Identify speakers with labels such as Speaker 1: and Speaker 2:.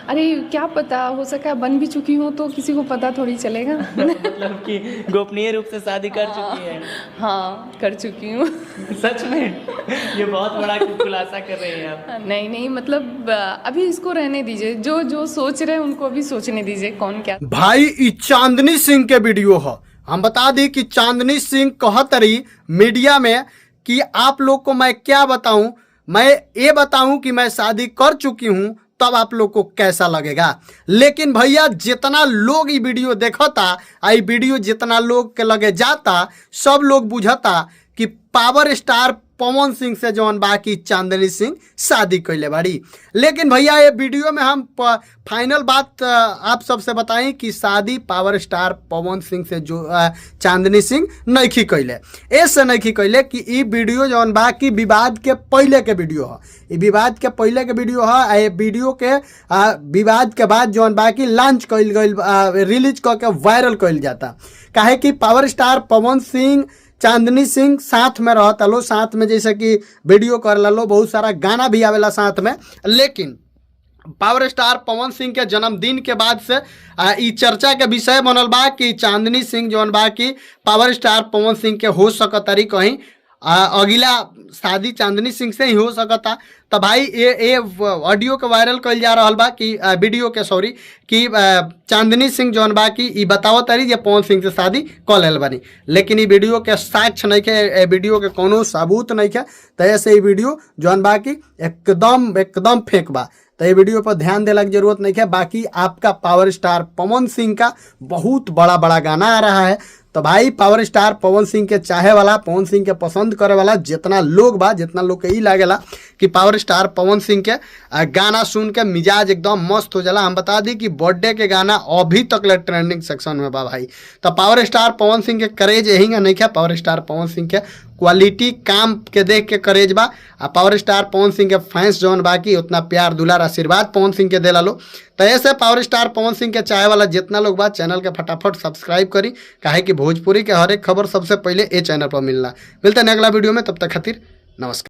Speaker 1: अरे क्या पता, हो सका बन भी चुकी हूँ तो किसी को पता थोड़ी चलेगा।
Speaker 2: मतलब कि गोपनीय रूप से शादी कर चुकी है?
Speaker 1: हाँ कर चुकी हूँ।
Speaker 2: सच में? ये बहुत बड़ा खुलासा कर रहे हैं आप।
Speaker 1: नहीं नहीं, मतलब अभी इसको रहने दीजिए, जो जो सोच रहे हैं उनको अभी सोचने दीजिए कौन क्या।
Speaker 3: भाई ई चांदनी सिंह के वीडियो है। हम बता दी कि चांदनी सिंह कहत रही मीडिया में कि आप लोग को मैं क्या बताऊं, मैं ये बताऊं कि मैं शादी कर चुकी हूं, तब आप लोग को कैसा लगेगा। लेकिन भैया जितना लोग ये वीडियो देखता, आई वीडियो जितना लोग के लगे जाता, सब लोग बुझता कि पावर स्टार पवन सिंह से जौन बाकी चांदनी सिंह शादी कैले बाड़ी। लेकिन भैया ये वीडियो में हम फाइनल बात आप सबसे बताएं कि शादी पावर स्टार पवन सिंह से जो चांदनी सिंह नहीं कैले। ऐसे नहीं कैले कि ये वीडियो जौन बाकी विवाद के पहले के वीडियो है, ये विवाद के पहले के वीडियो है। ये वीडियो के विवाद के बाद जौन बाकी लॉन्च कैल गई, रिलीज करके वायरल कैल जाता। काहे कि पावर स्टार पवन सिंह चांदनी सिंह साथ में रहता लो, साथ में जैसे कि वीडियो कर लो, बहुत सारा गाना भी आवेला साथ में। लेकिन पावर स्टार पवन सिंह के जन्मदिन के बाद से ई चर्चा के विषय बनल बा कि चांदनी सिंह जौन बा कि पावर स्टार पवन सिंह के हो सकतारी कहीं अगला शादी चांदनी सिंह से ही हो सकता। तो भाई ये ऑडियो के वायरल कल जा रहा बा कि वीडियो के सॉरी कि चांदनी सिंह जौन बा कि ई बताओ तारी जे पवन सिंह से शादी कर लेल बनी। लेकिन ई वीडियो के साक्ष्य नहीं है, वीडियो के कोनो सबूत नहीं है। तो ऐसे ही वीडियो जौन बा कि एकदम फेक बा। तो ये वीडियो पर ध्यान देने की जरूरत नहीं है। बाकी आपका पावर स्टार पवन सिंह का बहुत बड़ा गाना आ रहा है। तो भाई पावर स्टार पवन सिंह के चाहे वाला, पवन सिंह के पसंद करे वाला जितना लोग बा, जितना लोग के ई लागेला कि पावर स्टार पवन सिंह के गाना सुन के मिजाज एकदम मस्त हो जाला। हम बता दी कि बर्थडे के गाना अभी तक ले ट्रेंडिंग सेक्शन में बा भाई। तो पावर स्टार पवन सिंह के करेज यही नहीं है। पावर स्टार पवन सिंह के क्वालिटी काम के देख के करेज बा। आ पावर स्टार पवन सिंह के फैंस जौन बाकी उतना प्यार दुलार आशीर्वाद पवन सिंह के देला लो। तो ऐसे पावर स्टार पवन सिंह के चाहे वाला जितना लोग बा चैनल के फटाफट सब्सक्राइब करी, काहे कि भोजपुरी के हर एक खबर सबसे पहले ए चैनल पर मिलना। मिलते हैं अगला वीडियो में, तब तक खातिर नमस्कार।